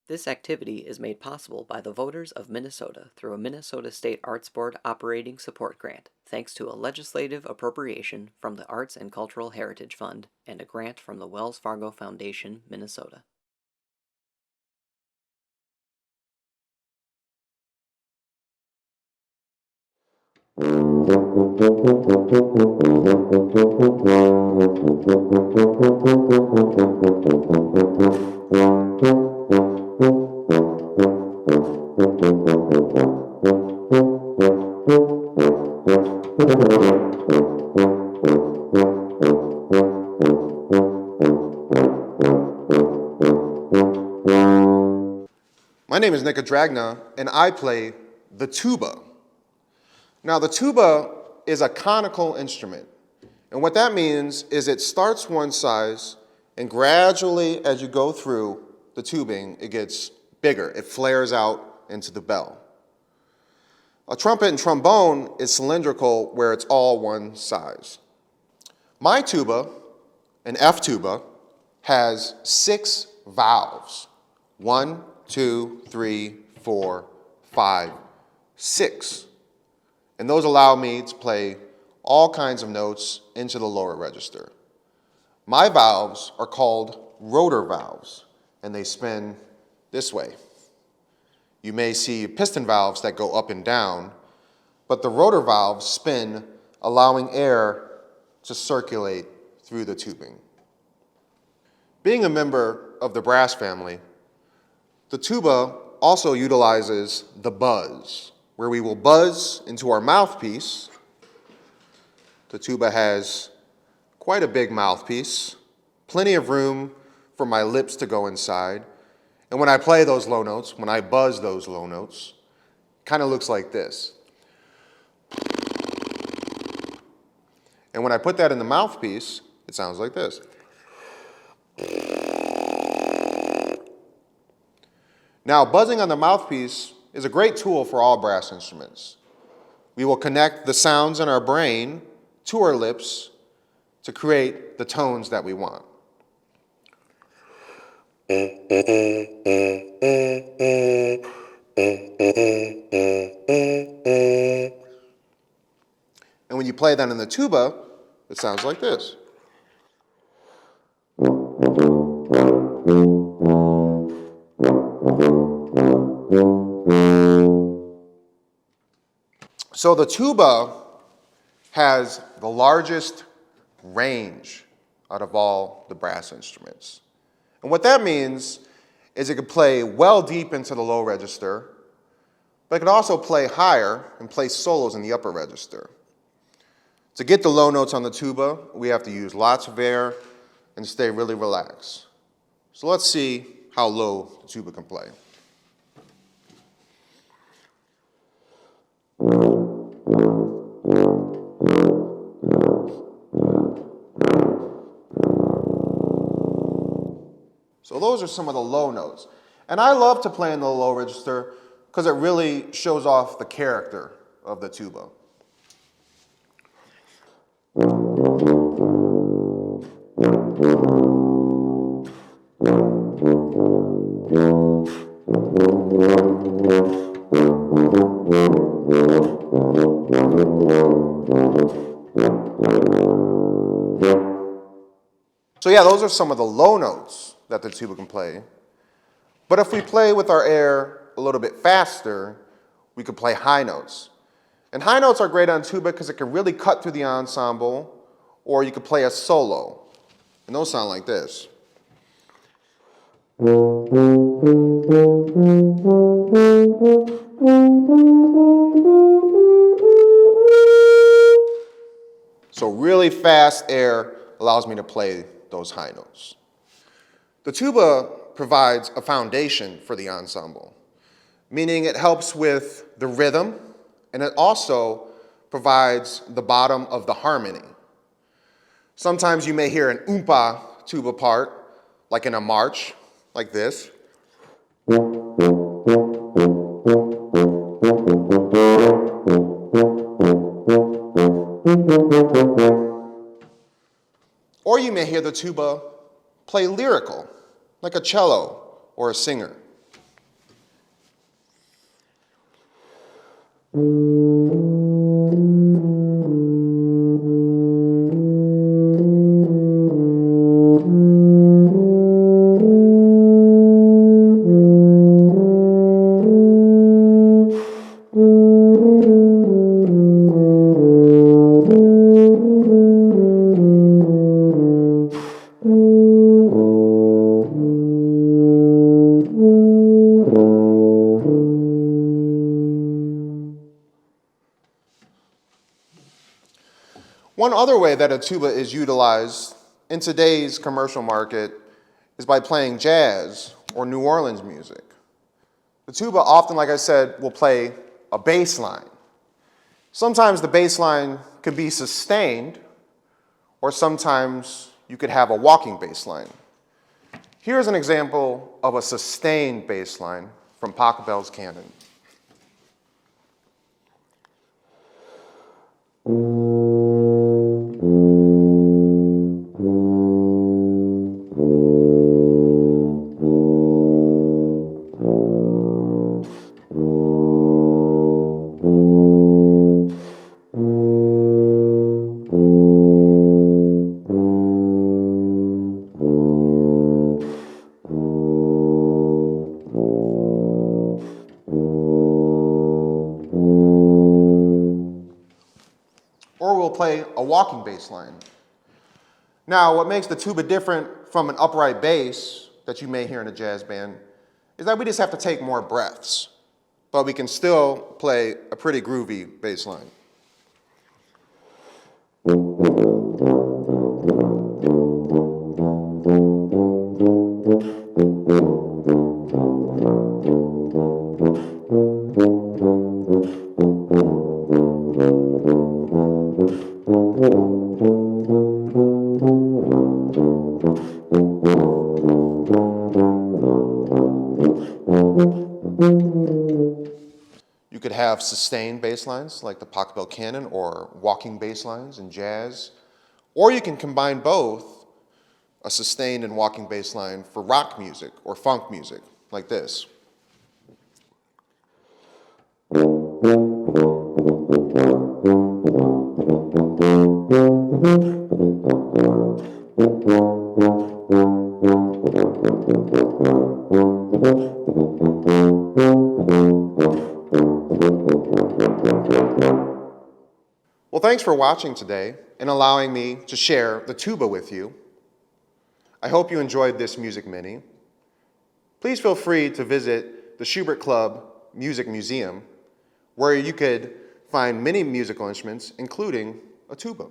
This activity is made possible by the voters of Minnesota through a Minnesota State Arts Board Operating Support Grant, thanks to a legislative appropriation from the Arts and Cultural Heritage Fund and a grant from the Wells Fargo Foundation, Minnesota. My name is Adragna, and I play the tuba. Now, the tuba is a conical instrument, and what that means is it starts one size, and gradually, as you go through the tubing, it gets bigger. It flares out into the bell. A trumpet and trombone is cylindrical, where it's all one size. My tuba, an F tuba, has 6 valves. 1, 2, 3, 4, 5, 6. And those allow me to play all kinds of notes into the lower register. My valves are called rotor valves, and they spin this way. You may see piston valves that go up and down, but the rotor valves spin, allowing air to circulate through the tubing. Being a member of the brass family, the tuba also utilizes the buzz, where we will buzz into our mouthpiece. The tuba has quite a big mouthpiece, plenty of room for my lips to go inside. And when I play those low notes, when I buzz those low notes, it kind of looks like this. And when I put that in the mouthpiece, it sounds like this. Now, buzzing on the mouthpiece is a great tool for all brass instruments. We will connect the sounds in our brain to our lips to create the tones that we want. And when you play that in the tuba, it sounds like this. So the tuba has the largest range out of all the brass instruments. And what that means is it can play well deep into the low register, but it can also play higher and play solos in the upper register. To get the low notes on the tuba, we have to use lots of air and stay really relaxed. So let's see how low the tuba can play. So those are some of the low notes. And I love to play in the low register because it really shows off the character of the tuba. So yeah, those are some of the low notes that the tuba can play. But if we play with our air a little bit faster, we could play high notes. And high notes are great on tuba because it can really cut through the ensemble, or you could play a solo. And those sound like this. So really fast air allows me to play those high notes. The tuba provides a foundation for the ensemble, meaning it helps with the rhythm, and it also provides the bottom of the harmony. Sometimes you may hear an oompa tuba part, like in a march, like this. Or you may hear the tuba play lyrical, like a cello or a singer. One other way that a tuba is utilized in today's commercial market is by playing jazz or New Orleans music. The tuba often, like I said, will play a bass line. Sometimes the bass line could be sustained, or sometimes you could have a walking bass line. Here's an example of a sustained bass line from Pachelbel's canon. Or we'll play a walking bass line. Now, what makes the tuba different from an upright bass that you may hear in a jazz band is that we just have to take more breaths, but we can still play a pretty groovy bass line. You could have sustained bass lines like the Pachelbel canon or walking bass lines in jazz, or you can combine both, a sustained and walking bass line for rock music or funk music like this. Well, thanks for watching today and allowing me to share the tuba with you. I hope you enjoyed this Music Mini. Please feel free to visit the Schubert Club Music Museum, where you could find many musical instruments, including a tuba.